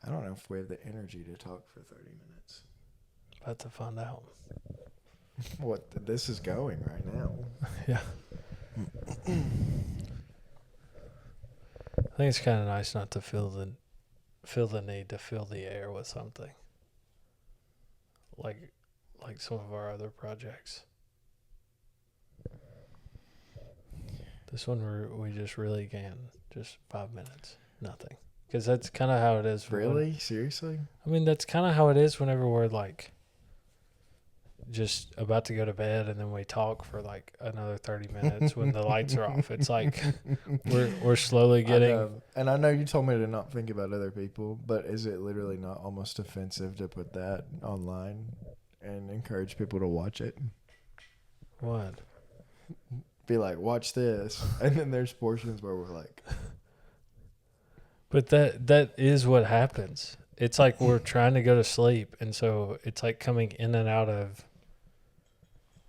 I don't know if we have the energy to talk for 30 minutes. About to find out. What this is going right now. Yeah. I think it's kind of nice not to feel the need to fill the air with something. Like some of our other projects. This one we just really can. Just 5 minutes. Nothing. Because that's kind of how it is. Really? Seriously? I mean, that's kind of how it is whenever we're like just about to go to bed and then we talk for like another 30 minutes when the lights are off. It's like we're slowly getting. And I know you told me to not think about other people, but is it literally not almost offensive to put that online and encourage people to watch it? What? Be like, watch this. And then there's portions where we're like. But that is what happens. It's like we're trying to go to sleep, and so it's like coming in and out of.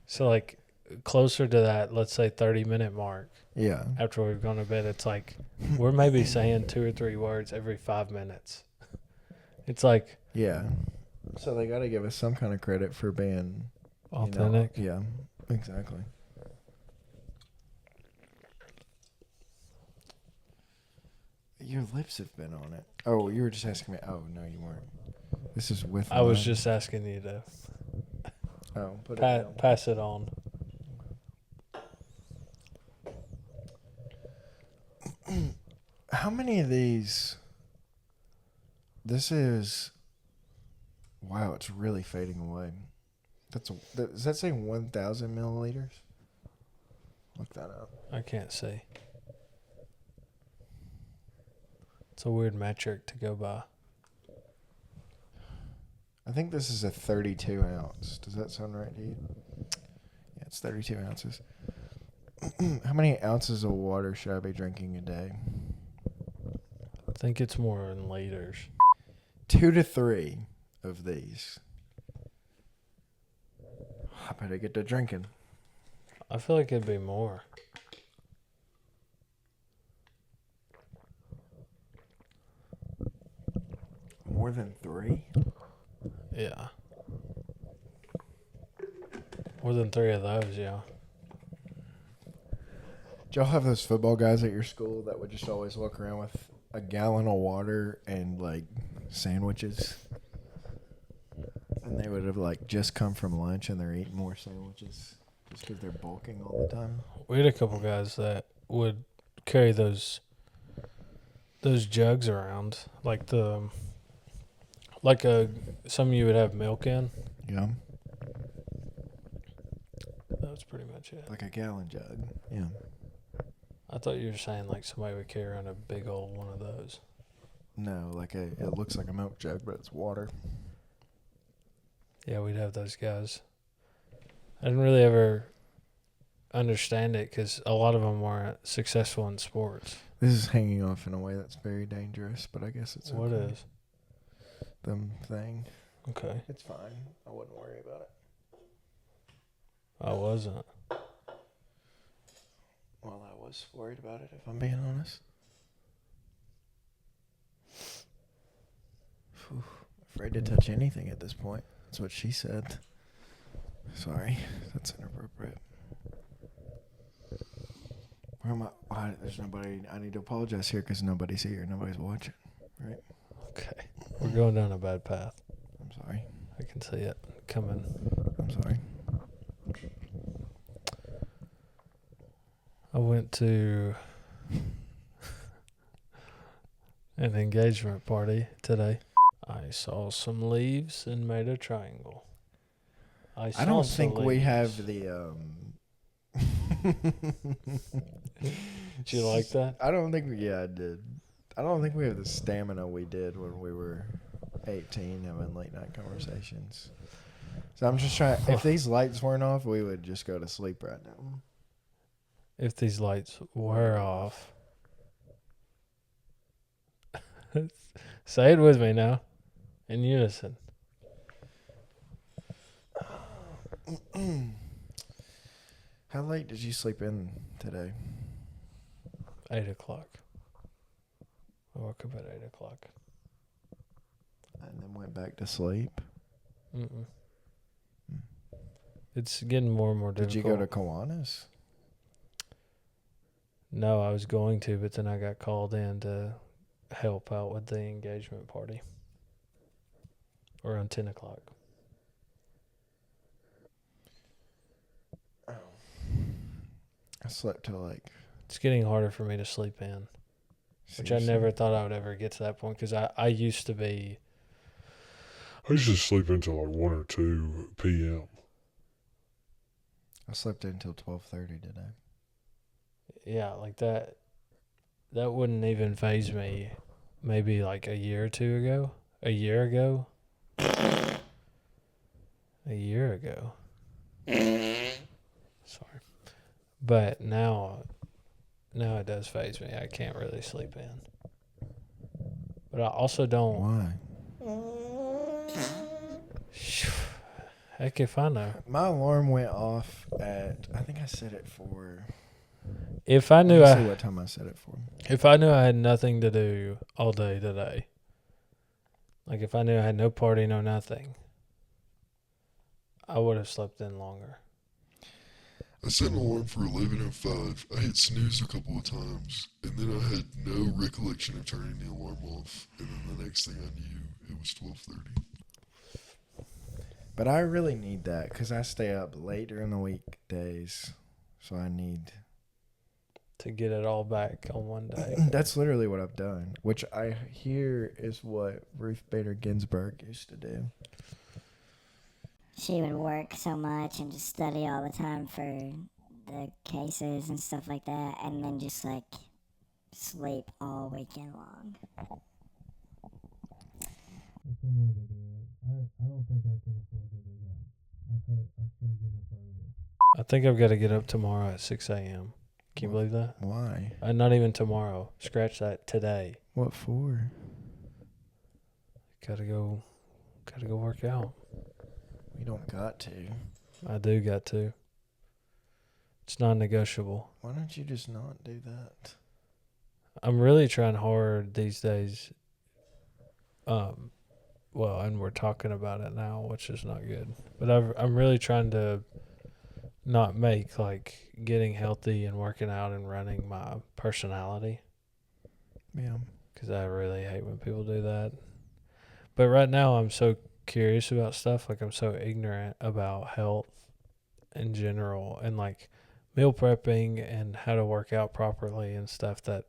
So like closer to that, let's say 30-minute mark. Yeah. After we've gone to bed, it's like we're maybe saying 2 or 3 words every 5 minutes. It's like. Yeah. So they got to give us some kind of credit for being authentic. Yeah, exactly. Your lips have been on it. Oh, you were just asking me. Oh, no, you weren't. This is with I was just asking you to put it down. pass it on. How many of these? This is. Wow, it's really fading away. Does that say 1,000 milliliters? Look that up. I can't see. It's a weird metric to go by. I think this is a 32 ounce. Does that sound right to you? Yeah, it's 32 ounces. How many ounces of water should I be drinking a day? I think it's more in liters. 2 to 3 of these. I better get to drinking. I feel like it'd be more. More than 3? Yeah. More than 3 of those, yeah. Did y'all have those football guys at your school that would just always walk around with a gallon of water and like sandwiches? And they would have like just come from lunch and they're eating more sandwiches just because they're bulking all the time. We had a couple guys that would carry those jugs around, like some you would have milk in. Yeah. That was pretty much it. Like a gallon jug. Yeah. I thought you were saying like somebody would carry around a big old one of those. No, it looks like a milk jug, but it's water. Yeah, we'd have those guys. I didn't really ever understand it because a lot of them weren't successful in sports. This is hanging off in a way that's very dangerous, but I guess it's What okay. is? The thing. Okay. It's fine. I wouldn't worry about it. I wasn't. Well, I was worried about it, if I'm being honest. Whew. Afraid to touch anything at this point. That's what she said. Sorry, that's inappropriate. Where am I? There's nobody. I need to apologize here because nobody's here. Nobody's watching. Right? Okay. We're going down a bad path. I'm sorry. I can see it coming. I'm sorry. I went to an engagement party today. I saw some leaves and made a triangle. I don't think we have the. Did you like that? I don't think. Yeah, I did. I don't think we have the stamina we did when we were 18 having late night conversations. So I'm just trying. If these lights weren't off, we would just go to sleep right now. If these lights were off. Say it with me now. In unison. How late did you sleep in today? 8 o'clock. I woke up at 8 o'clock. and then went back to sleep. Mm-mm. It's getting more and more difficult. Did you go to Kiwanis? No, I was going to, but then I got called in to help out with the engagement party around 10 o'clock. I slept till like... It's getting harder for me to sleep in, which I never thought I would ever get to that point because I used to be... I used to sleep until like 1 or 2 p.m. I slept until 12:30 today. Yeah, like that wouldn't even faze me maybe like a year or two ago. A year ago. Sorry. But now it does faze me. I can't really sleep in. But I also don't... Why? Heck if I know. My alarm went off at... I think I set it for... If I knew Let me see what time I set it for. If I knew I had nothing to do all day today, like if I knew I had no party, no nothing, I would have slept in longer. I set an alarm for 11:05. I hit snooze a couple of times, and then I had no recollection of turning the alarm off. And then the next thing I knew, it was 12:30. But I really need that because I stay up late during the weekdays, so I need to get it all back on one day. That's literally what I've done, which I hear is what Ruth Bader Ginsburg used to do. She would work so much and just study all the time for the cases and stuff like that, and then just like sleep all weekend long. I don't think I can afford to do that. I've started getting up earlier. I think I've got to get up tomorrow at 6 a.m. Can you believe that? Why? Not even tomorrow. Scratch that, today. What for? Gotta go work out. We don't got to. I do got to. It's non-negotiable. Why don't you just not do that? I'm really trying hard these days. Well, and we're talking about it now, which is not good. But I'm really trying to not make like getting healthy and working out and running my personality. Yeah. Because I really hate when people do that. But right now I'm so curious about stuff. Like I'm so ignorant about health in general and like meal prepping and how to work out properly and stuff that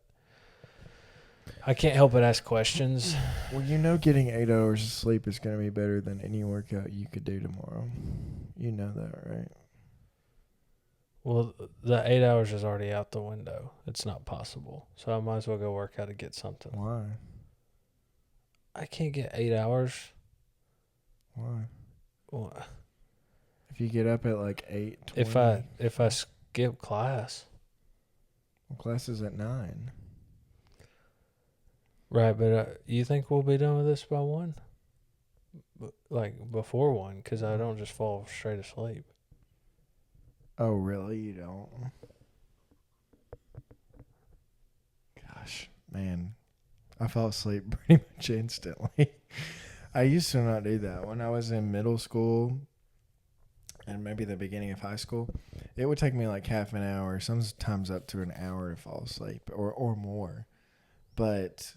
I can't help but ask questions. Well, you know getting 8 hours of sleep is going to be better than any workout you could do tomorrow. You know that, right? Well, the 8 hours is already out the window. It's not possible. So I might as well go work out to get something. Why? I can't get 8 hours. Why? Well, If you get up at like 8:20. If I skip class. Well, class is at 9. Right, but you think we'll be done with this by 1? Like before 1, because I don't just fall straight asleep. Oh, really? You don't? Gosh, man. I fell asleep pretty much instantly. I used to not do that. When I was in middle school and maybe the beginning of high school, it would take me like half an hour, sometimes up to an hour to fall asleep or more. But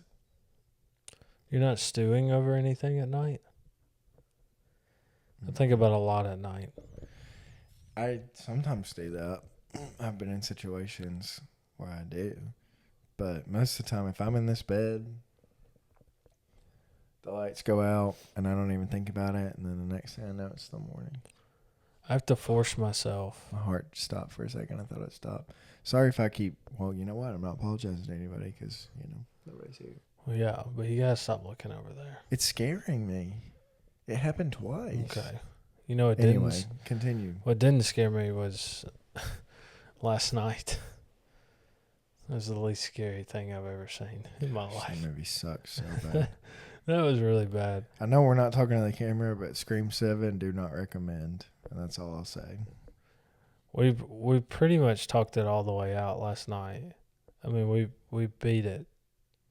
you're not stewing over anything at night? I think about a lot at night. I sometimes do that. I've been in situations where I do. But most of the time, if I'm in this bed, the lights go out, and I don't even think about it, and then the next thing I know, it's the morning. I have to force myself. My heart stopped for a second. I thought it stopped. Sorry if I keep... Well, you know what? I'm not apologizing to anybody because, nobody's here. Well, yeah, but you got to stop looking over there. It's scaring me. It happened twice. Okay. You know what Anyway, didn't... continue. What didn't scare me was last night. That was the least scary thing I've ever seen in my life. That movie sucks so bad. That was really bad. I know we're not talking to the camera, but Scream 7, do not recommend. And that's all I'll say. We pretty much talked it all the way out last night. I mean, we beat it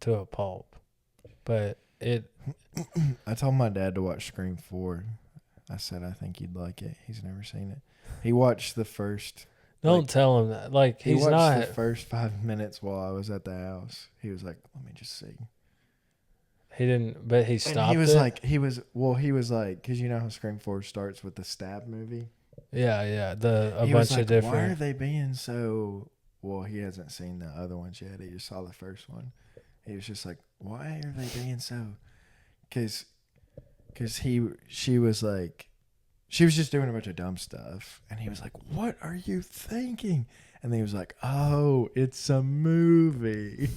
to a pulp. But I told my dad to watch Scream 4. I said I think you'd like it. He's never seen it. He watched the first. Don't tell him that. Like, He he's watched not. the first 5 minutes while I was at the house. He was like, "Let me just see." He didn't, but he stopped. And he was it. like, he was like, because you know how Scream 4 starts with the stab movie. Yeah. A He bunch was like, of different. Why are they being so? Well, he hasn't seen the other ones yet. He just saw the first one. He was just like, why are they being so? Because she was like, she was just doing a bunch of dumb stuff, and he was like, "What are you thinking?" And he was like, "Oh, it's a movie."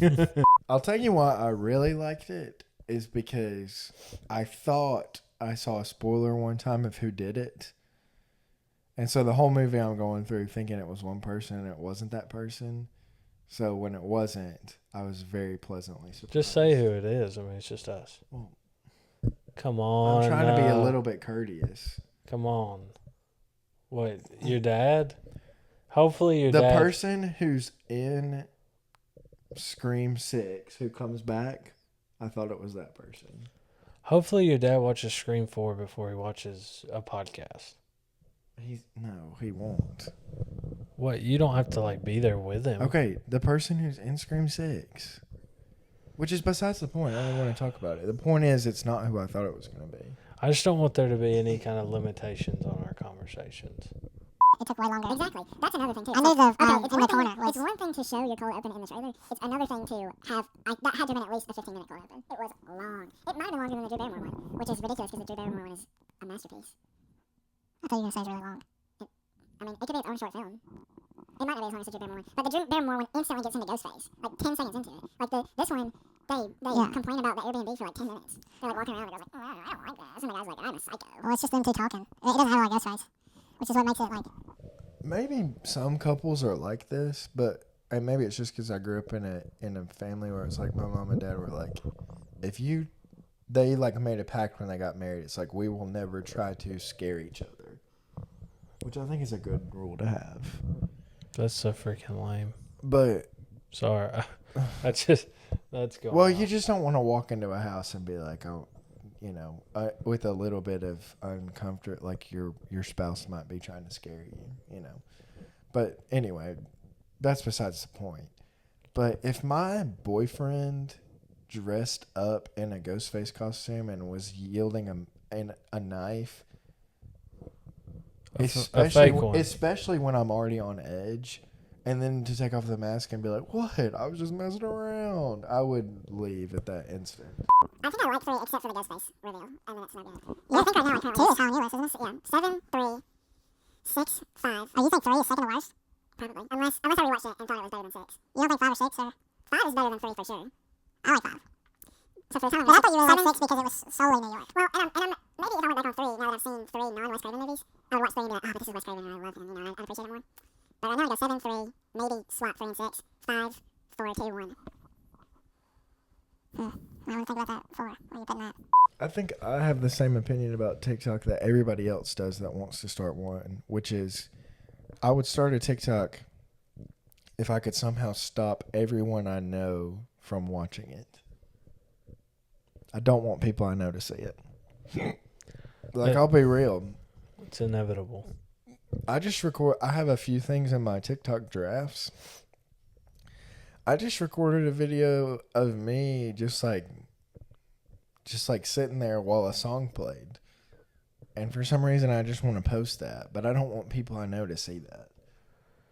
I'll tell you why I really liked it is because I thought I saw a spoiler one time of who did it. And so the whole movie I'm going through thinking it was one person and it wasn't that person. So when it wasn't, I was very pleasantly surprised. Just say who it is. I mean, it's just us. Well, Come on. I'm trying to be a little bit courteous. Come on. What, your dad? Hopefully your The dad. person who's in Scream 6 who comes back, I thought it was that person. Hopefully your dad watches Scream 4 before he watches a podcast. No, he won't. What, you don't have to like be there with him. Okay, the person who's in Scream 6. Which is besides the point. I don't want to talk about it. The point is it's not who I thought it was going to be. I just don't want there to be any kind of limitations on our conversations. It took way longer. Exactly. That's another thing too. I knew the it's in one the corner thing, was. it's one thing to show your cold open in the trailer. It's another thing to have. That had to have been at least a 15-minute cold open. It was long. It might have been longer than the Drew Barrymore one, which is ridiculous because the Drew Barrymore one is a masterpiece. I thought you were gonna say it's really long. I mean, it could be its own short film. It might not be as long as the Drew Barrymore one, but the Drew Barrymore one instantly gets into Ghostface, like 10 seconds into it. Like this one, they complain about the Airbnb for like 10 minutes. They're like walking around and the girl's like, I don't like this, and the guy's like, I'm a psycho. Well, it's just them two talking. It doesn't have a lot of ghost fights, which is what makes it like. Maybe some couples are like this, but and maybe it's just because I grew up in a family where it's like my mom and dad were like, they like made a pact when they got married. It's like we will never try to scare each other, which I think is a good rule to have. That's so freaking lame. But Sorry. That's going well, on. you just don't want to walk into a house and be like, oh, with a little bit of uncomfort, like your spouse might be trying to scare you, But anyway, that's besides the point. But if my boyfriend dressed up in a Ghostface costume and was yielding a knife, a fake one. especially when I'm already on edge, and then to take off the mask and be like, what? I was just messing around. I would leave at that instant. I think I like 3 except for the Ghostface reveal, and then it's no good. Yeah, I think right now, like, 2 is how new isn't it? Yeah, 7, 3, 6, 5. Oh, you think 3 is second to worst? Probably. Unless I rewatched it and thought it was better than 6. You don't think 5 or 6 or? 5 is better than 3 for sure. I like 5. So for the time But I thought you really liked 7, 6 because it was solely New York. well, and I'm maybe if I went back on 3, now that I've seen 3 non-Wes Craven movies, I would watch 3 and be like, oh, but this is Wes Craven and I love him, I'd appreciate it more. But right now I go 7, 3, maybe swap 3 and 6, 5, 4, 2, 1. I want to think about that 4. Where you putting that? I think I have the same opinion about TikTok that everybody else does that wants to start one, which is I would start a TikTok if I could somehow stop everyone I know from watching it. I don't want people I know to see it. Like, I'll be real. It's inevitable. I have a few things in my TikTok drafts. I just recorded a video of me just like sitting there while a song played. And for some reason I just want to post that, but I don't want people I know to see that.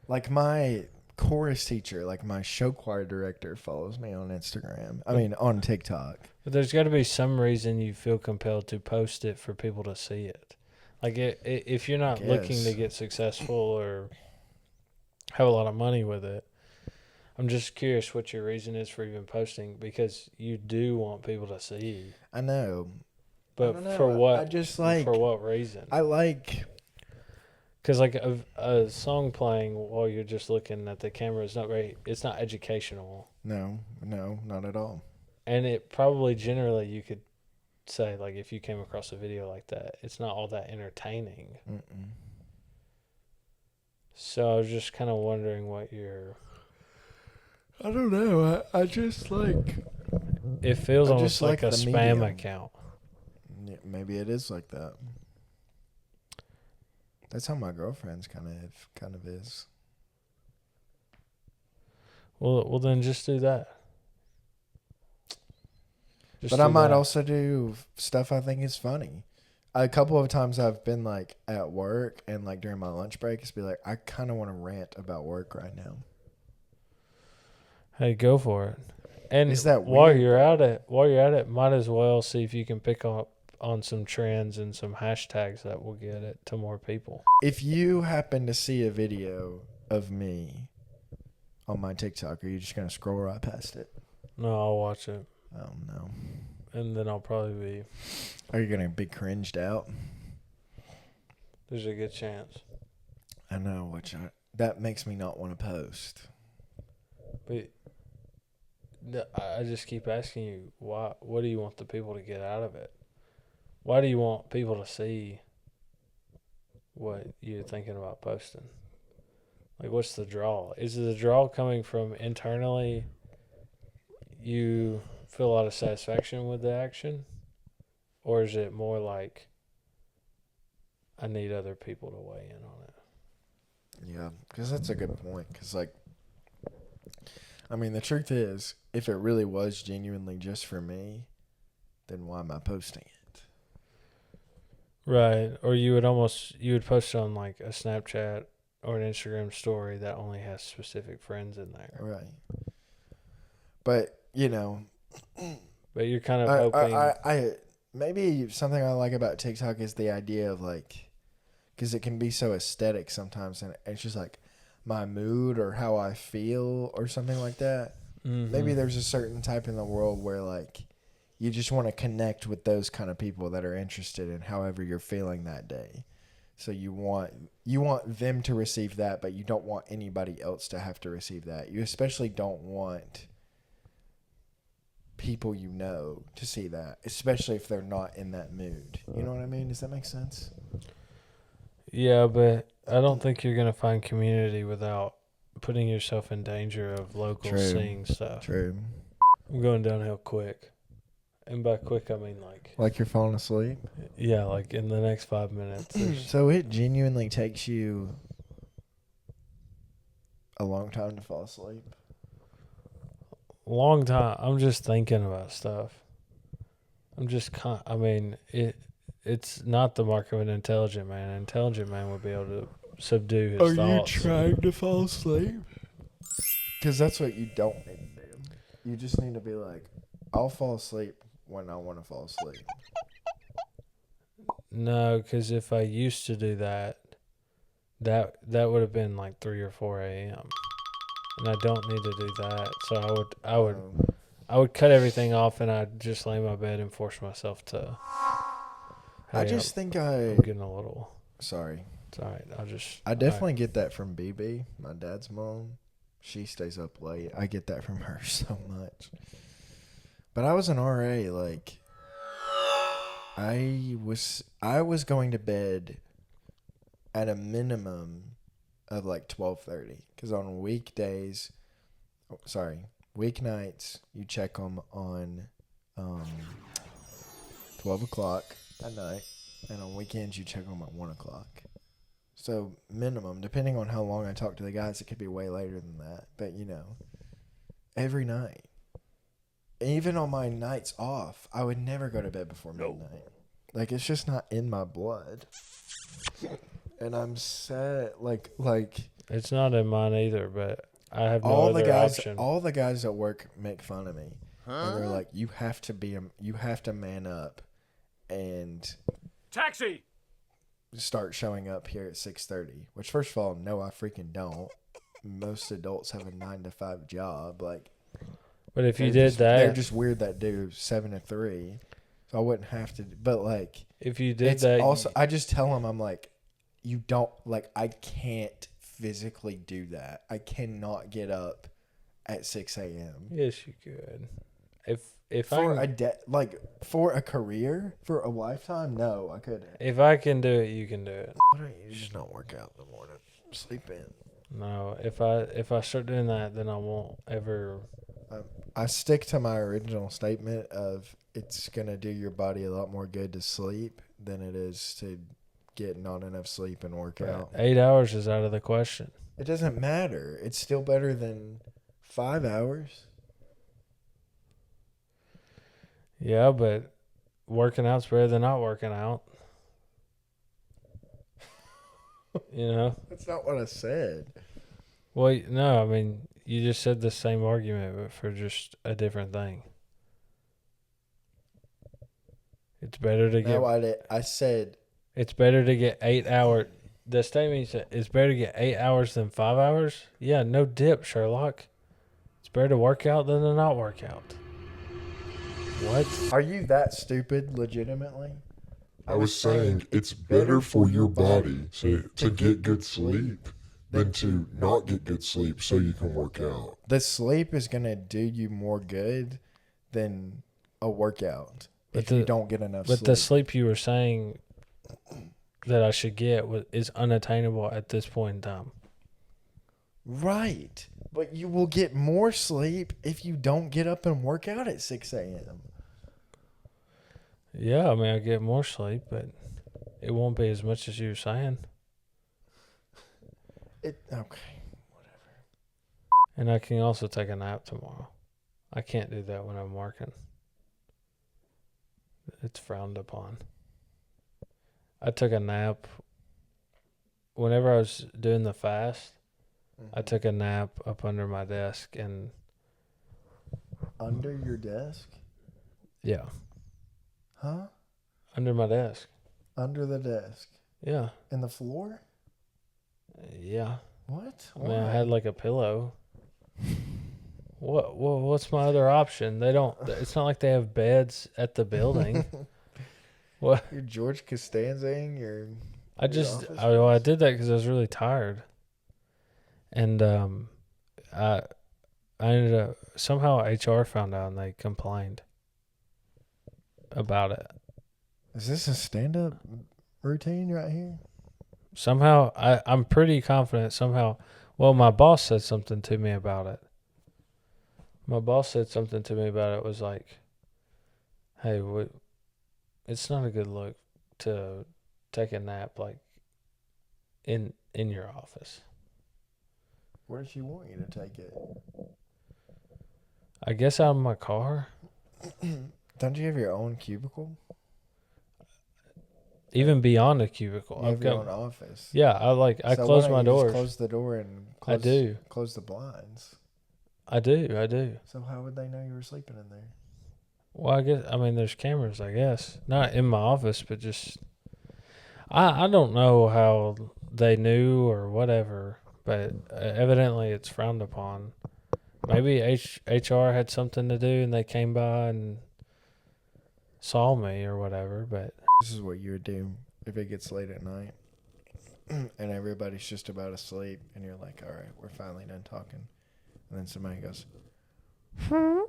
Like my chorus teacher, like my show choir director follows me on Instagram. I mean, on TikTok. But there's got to be some reason you feel compelled to post it for people to see it. Like if you're not looking to get successful or have a lot of money with it, I'm just curious what your reason is for even posting, because you do want people to see. I know. But I don't know. for what? I just like. For what reason? I like. Because like a song playing while you're just looking at the camera is not very. It's not educational. No, not at all. And it probably generally you could say, like, if you came across a video like that, it's not all that entertaining. Mm-mm. So I was just kind of wondering what your. I don't know. I just like. It feels I almost just like like a the spam medium. account. Yeah, maybe it is like that. That's how my girlfriend's kind of is. Well, then just do that. But I might also do stuff I think is funny. A couple of times I've been like at work and like during my lunch break, it's be like, I kind of want to rant about work right now. Hey, go for it. And Is that while weird? you're at it, might as well see if you can pick up on some trends and some hashtags that will get it to more people. If you happen to see a video of me on my TikTok, are you just gonna scroll right past it? No, I'll watch it. Oh no. And then I'll probably be. Are you gonna be cringed out? There's a good chance. I know, that makes me not want to post. But I just keep asking you, why? What do you want the people to get out of it? Why do you want people to see what you're thinking about posting? Like, what's the draw? Is the draw coming from internally? You feel a lot of satisfaction with the action? Or is it more like, I need other people to weigh in on it? Yeah, because that's a good point. Because, like, I mean, the truth is, if it really was genuinely just for me, then why am I posting it? Right. Or you would post it on like a Snapchat or an Instagram story that only has specific friends in there. Right. But, you know, But you're kind of hoping. I maybe something I like about TikTok is the idea of like, because it can be so aesthetic sometimes, and it's just like my mood or how I feel or something like that. Mm-hmm. Maybe there's a certain type in the world where like you just want to connect with those kind of people that are interested in however you're feeling that day. So you want them to receive that, but you don't want anybody else to have to receive that. You especially don't want people you know to see that, especially if they're not in that mood. You know what I mean? Does that make sense? Yeah, but I don't think you're going to find community without putting yourself in danger of locals seeing stuff. True. I'm going downhill quick. And by quick, I mean Like you're falling asleep? yeah, like in the next 5 minutes. So it genuinely takes you a long time to fall asleep? Long time. I'm just thinking about stuff. I'm just it's not the mark of an intelligent man. An intelligent man would be able to subdue his thoughts. You trying to fall asleep? Because that's what you don't need to do. You just need to be like, I'll fall asleep when I want to fall asleep. No, because if I used to do that would have been like 3 or 4 a.m. And I don't need to do that. So I would cut everything off and I'd just lay in my bed and force myself to. I just think I'm getting a little. Sorry. It's all right. I definitely get that from BB, my dad's mom. She stays up late. I get that from her so much. But I was an RA, like I was going to bed at a minimum of like 12:30, because on weeknights you check them on 12 o'clock at night, and on weekends you check them at 1 o'clock. So minimum, depending on how long I talk to the guys, it could be way later than that. But you know, every night. Even on my nights off, I would never go to bed before midnight. Like, it's just not in my blood. And I'm sad, like It's not in mine either, but I have no all other the guys, option. all the guys at work make fun of me, and they're like, "You have to man up, and Taxi! start showing up here at 6:30." Which, first of all, no, I freaking don't. Most adults have a 9-to-5 job, like. But if you did that, they're just weird that do 7 to 3. So I wouldn't have to. But like, if you did it's that, also I just tell them, I'm like, you don't, like, I can't physically do that. I cannot get up at 6 a.m. Yes, you could. If for for a career, for a lifetime, no, I couldn't. if I can do it, you can do it. Why don't you just not work out in the morning? Sleep in. No, if I start doing that, then I won't ever. I stick to my original statement of it's gonna do your body a lot more good to sleep than it is to get not enough sleep and work out. 8 hours is out of the question. It doesn't matter. It's still better than 5 hours. Yeah, but working out's better than not working out. You know? That's not what I said. Well, no, I mean, you just said the same argument, but for just a different thing. It's better to get. No, I said It's better to get 8 hours. The statement you said, it's better to get 8 hours than 5 hours? Yeah, no dip, Sherlock. It's better to work out than to not work out. What? Are you that stupid, legitimately? I was saying it's better for your body to get good sleep than to not get good sleep so you can work out. The sleep is going to do you more good than a workout if you don't get enough sleep. But the sleep you were saying that I should get is unattainable at this point in time. Right. But you will get more sleep if you don't get up and work out at 6 a.m. Yeah, I mean, I get more sleep, but it won't be as much as you were saying. Okay. And I can also take a nap tomorrow. I can't do that when I'm working. It's frowned upon. I took a nap whenever I was doing the fast. I took a nap up under my desk and Under your desk? yeah, Huh? under my desk. Under the desk? Yeah, In the floor? yeah. What? I mean, I had like a pillow. What's my other option? They don't. It's not like they have beds at the building. What? You're George Costanzaing your I did that because I was really tired, and I ended up somehow HR found out and they complained about it. Is this a stand-up routine right here? Somehow I'm pretty confident. Somehow, well, my boss said something to me about it. My boss said something to me about it. Was like, hey, it's not a good look to take a nap like in your office. Where does she want you to take it? I guess out of my car. Don't you have your own cubicle? Even beyond a cubicle. You have your own office. Yeah, I So close why don't my you just doors. close the door and close the blinds. I do. So how would they know you were sleeping in there? Well, there's cameras, I guess. Not in my office, but just I don't know how they knew or whatever, but evidently it's frowned upon. Maybe HR had something to do and they came by and saw me or whatever, but This is what you would do if it gets late at night and everybody's just about asleep and you're like, all right, we're finally done talking. And then somebody goes, and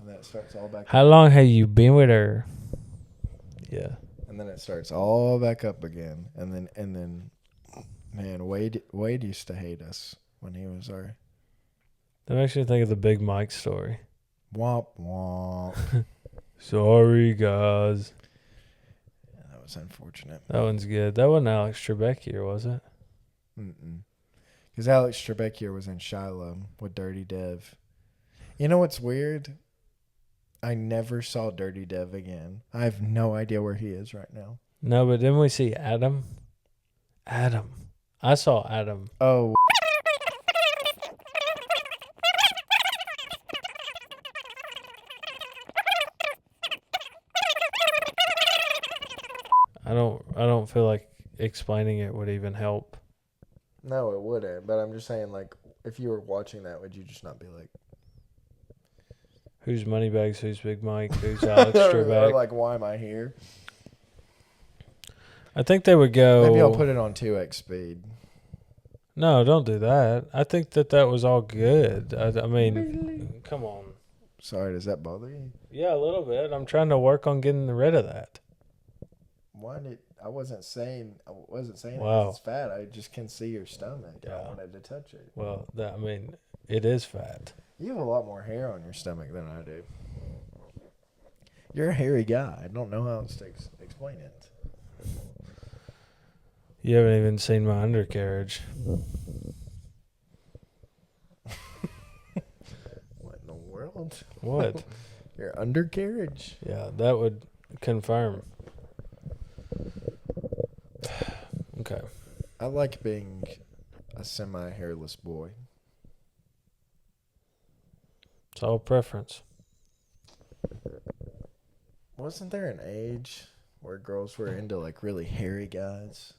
that starts all back how up. long have you been with her? Yeah. And then it starts all back up again. And then man, Wade used to hate us when he was our That makes me think of the Big Mike story. womp womp. Sorry, guys. Yeah, that was unfortunate. That one's good. That wasn't Alex Trebek here, was it? Because Alex Trebek here was in Shiloh with Dirty Dev. You know what's weird? I never saw Dirty Dev again. I have no idea where he is right now. No, but didn't we see Adam? Adam. I saw Adam. Oh. I don't feel like explaining it would even help. No, it wouldn't. But I'm just saying, like, if you were watching that, would you just not be like, Who's Moneybags? Who's Big Mike? Who's Alex or Trebek? like, why am I here? I think they would go. Maybe I'll put it on 2x speed. No, don't do that. I think that was all good. I mean, come on. Sorry, does that bother you? Yeah, a little bit. I'm trying to work on getting rid of that. I wasn't saying Wow. it 'cause it's fat. I just can see your stomach. Yeah. I wanted to touch it. Well, it is fat. You have a lot more hair on your stomach than I do. You're a hairy guy. I don't know how else to explain it. You haven't even seen my undercarriage. What in the world? What? Your undercarriage? Yeah, that would confirm. Okay. I like being a semi-hairless boy. It's all preference. Wasn't there an age where girls were into like really hairy guys?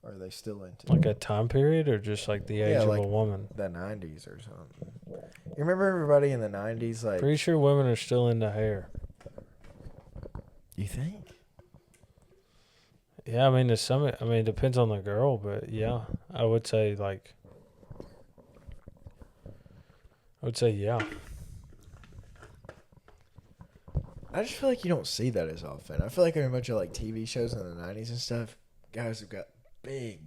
Or are they still into Like a time period or just like the age Yeah, of like a woman? the 90s or something? You remember everybody in the 90s like Pretty sure women are still into hair. You think? Yeah, I mean, it depends on the girl, but yeah, I would say yeah. I just feel like you don't see that as often. I feel like in a bunch of like TV shows in the 90s and stuff, guys have got big.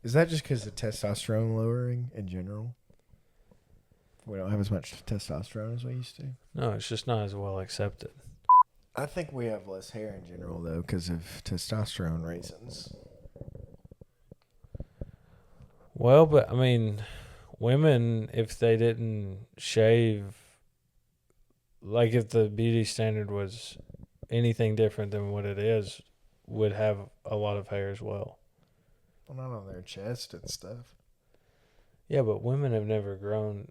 Is that just because of testosterone lowering in general? We don't have as much testosterone as we used to. No, it's just not as well accepted. I think we have less hair in general, though, because of testosterone reasons. Well, but I mean, women, if they didn't shave, like if the beauty standard was anything different than what it is, would have a lot of hair as well. Well, not on their chest and stuff. Yeah, but women have never grown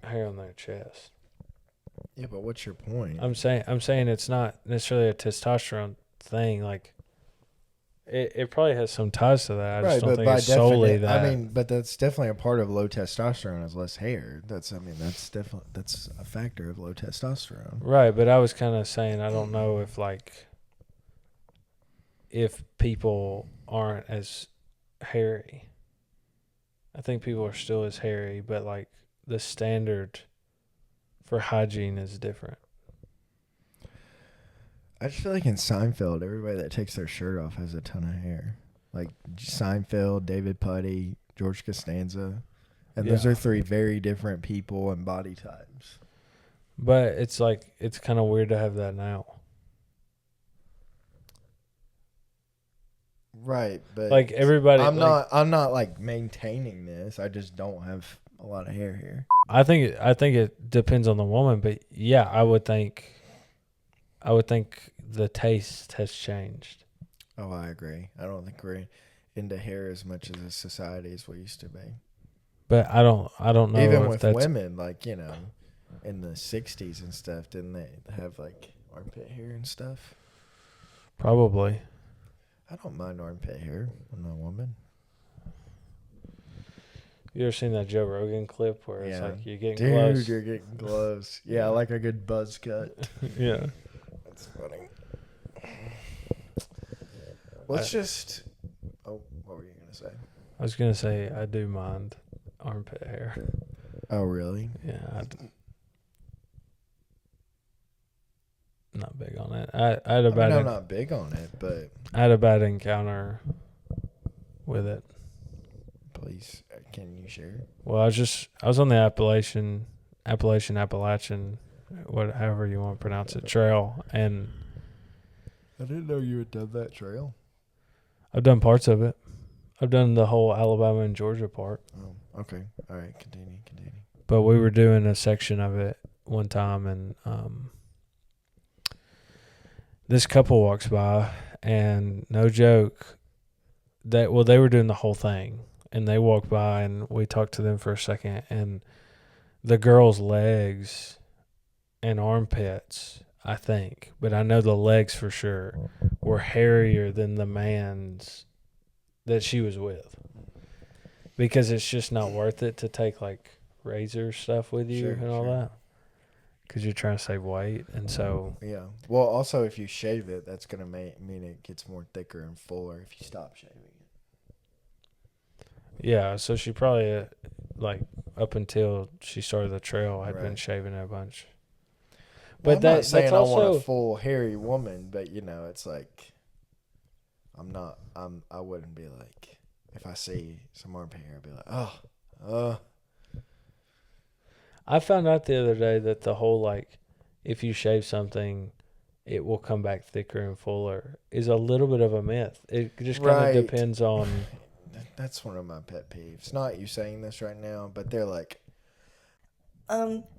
hair on their chest. Yeah, but what's your point? I'm saying it's not necessarily a testosterone thing. Like, it probably has some ties to that. I just don't think it's solely that. I mean, but that's definitely a part of low testosterone is less hair. That's a factor of low testosterone. Right, but I was kind of saying I don't know if people aren't as hairy. I think people are still as hairy, but like the standard for hygiene is different. I just feel like in Seinfeld, everybody that takes their shirt off has a ton of hair. Like Seinfeld, David Puddy, George Costanza. And those Yeah. are three very different people and body types. But it's like it's kind of weird to have that now. Right, but Like everybody, I'm not like maintaining this. I just don't have a lot of hair here. I think it depends on the woman, but yeah, I would think the taste has changed. Oh, I agree. I don't think we're into hair as much as a society as we used to be. But I don't know Even if with that's women, like, you know, in the 60s and stuff, didn't they have like armpit hair and stuff? probably. I don't mind armpit hair on a woman. You ever seen that Joe Rogan clip where it's Yeah. like you're getting Dude, close? you're getting close. Yeah, I like a good buzz cut. Yeah. That's funny. Let's just... Oh, what were you going to say? I was gonna say I do mind armpit hair. Oh, really? Yeah, not big on it. I had a bad I'm not big on it, but I had a bad encounter with it. please, can you share? Well, I was on the Appalachian, however you want to pronounce it, trail, and I didn't know you had done that trail. I've done parts of it. I've done the whole Alabama and Georgia part. Oh, okay. All right, continue. But we were doing a section of it one time, and this couple walks by, and no joke, they were doing the whole thing, and they walked by, and we talked to them for a second, and the girl's legs and armpits, I think, but I know the legs for sure, were hairier than the man's that she was with, because it's just not worth it to take like razor stuff with you and all that, because you're trying to save weight. And so Yeah. Well, also, if you shave it, that's going to mean it gets more thicker and fuller if you stop shaving it. yeah, so she probably like up until she started the trail had been Right. shaving it a bunch. Well, But I'm not saying that's I want also a full hairy woman, but you know, it's like I wouldn't be like, if I see some armpit hair, I'd be like, I found out the other day that the whole like, if you shave something, it will come back thicker and fuller is a little bit of a myth. It just kind of Right. depends on. That's one of my pet peeves. Not you saying this right now, but they're like,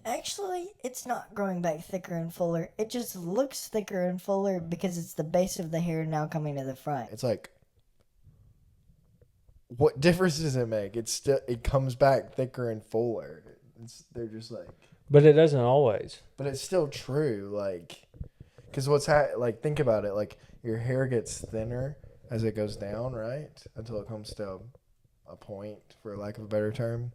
Actually, it's not growing back thicker and fuller. It just looks thicker and fuller because it's the base of the hair now coming to the front. it's like, what difference does it make? It comes back thicker and fuller. They're just like, But it doesn't always. but it's still true. Like, because like, think about it. Like, your hair gets thinner as it goes down, right? Until it comes to a point, for lack of a better term.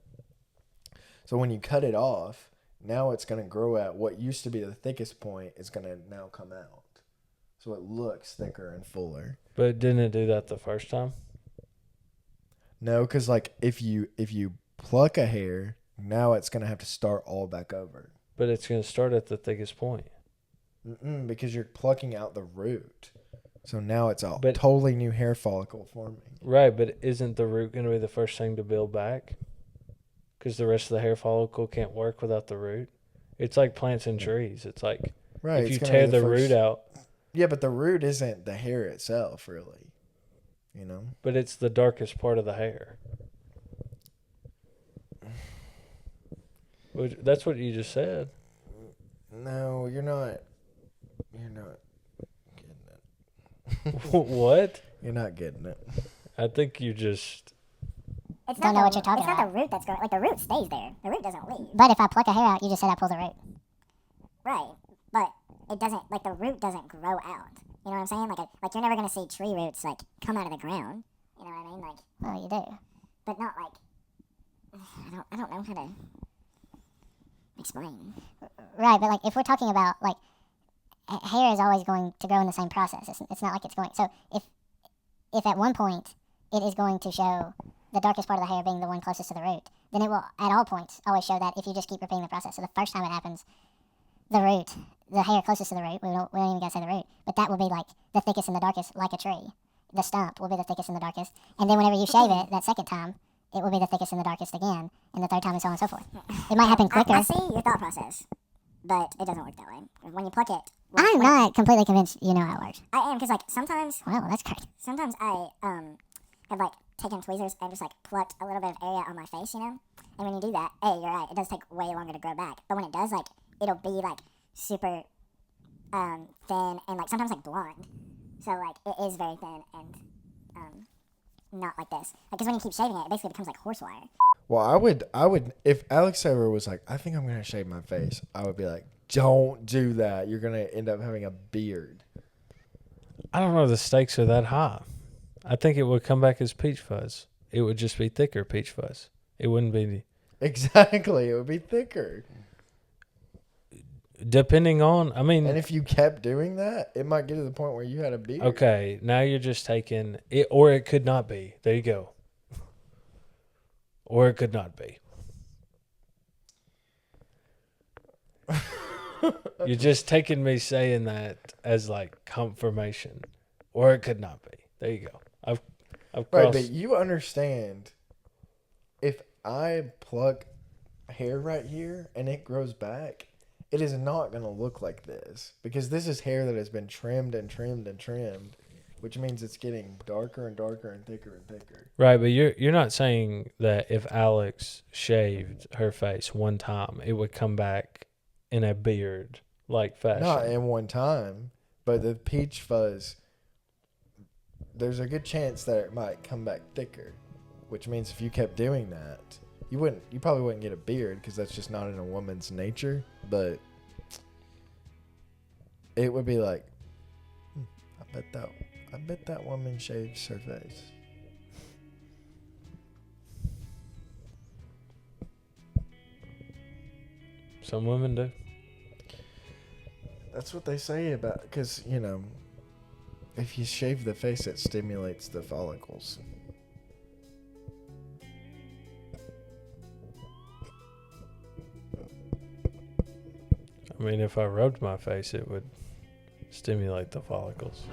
So when you cut it off, now it's going to grow at what used to be the thickest point is going to now come out. So it looks thicker and fuller. But didn't it do that the first time? No, because like if you pluck a hair, now it's going to have to start all back over. But it's going to start at the thickest point. Because you're plucking out the root. So now it's a But- totally new hair follicle forming. Right, but isn't the root going to be the first thing to build back? Because the rest of the hair follicle can't work without the root. It's like plants and trees. It's like Right. if you it's gonna tear be the first- root out, Yeah, but the root isn't the hair itself, really. You know? but it's the darkest part of the hair. That's what you just said. No, you're not. You're not getting it. What? You're not getting it. I think you just. It's Don't not know the- what you're talking It's not about. the root that's growing. Like, the root stays there. The root doesn't leave. But if I pluck a hair out, you just said I pull the root. Right. But it doesn't, like, the root doesn't grow out. You know what I'm saying? Like you're never going to see tree roots, like, come out of the ground. You know what I mean? Like, Well, you do. but not like, I don't know how to explain. Right, but like if we're talking about like hair is always going to grow in the same process. It's not like it's going. So if at one point it is going to show the darkest part of the hair being the one closest to the root, then it will at all points always show that if you just keep repeating the process. So the first time it happens, the root, the hair closest to the root, we don't even gotta say the root, but that will be like the thickest and the darkest, like a tree. The stump will be the thickest and the darkest, and then whenever you shave it that second time, it will be the thickest and the darkest again, and the third time and so on and so forth. It might happen quicker. I see your thought process, but it doesn't work that way. When you pluck it, I'm not completely convinced you know how it works. I am, because like sometimes Well, that's great. I have like taken tweezers and just like plucked a little bit of area on my face, you know. And when you do that, you're right, it does take way longer to grow back. But when it does, like it'll be like super thin and like sometimes like blonde. So like it is very thin and not like this. Because when you keep shaving it, it basically becomes like horse wire. Well, I would, if Alex ever was like, I think I'm going to shave my face, I would be like, don't do that. You're going to end up having a beard. I don't know. The stakes are that high. I think it would come back as peach fuzz. It would just be thicker peach fuzz. It wouldn't be. Exactly. It would be thicker. Depending on, I mean, And if you kept doing that, it might get to the point where you had a beard. okay, now you're just taking it, or it could not be. There you go. Or it could not be. You're just taking me saying that as like confirmation, or it could not be. There you go. I've Right, crossed. but you understand, if I pluck hair right here and it grows back, it is not going to look like this, because this is hair that has been trimmed and trimmed and trimmed, which means it's getting darker and darker and thicker and thicker. Right, but you're not saying that if Alex shaved her face one time, it would come back in a beard like fashion. Not in one time, but the peach fuzz, there's a good chance that it might come back thicker, which means if you kept doing that, you probably wouldn't get a beard, because that's just not in a woman's nature, but it would be like, I bet that woman shaves her face. Some women do. That's what they say about, because, you know, if you shave the face, it stimulates the follicles. I mean, if I rubbed my face, it would stimulate the follicles.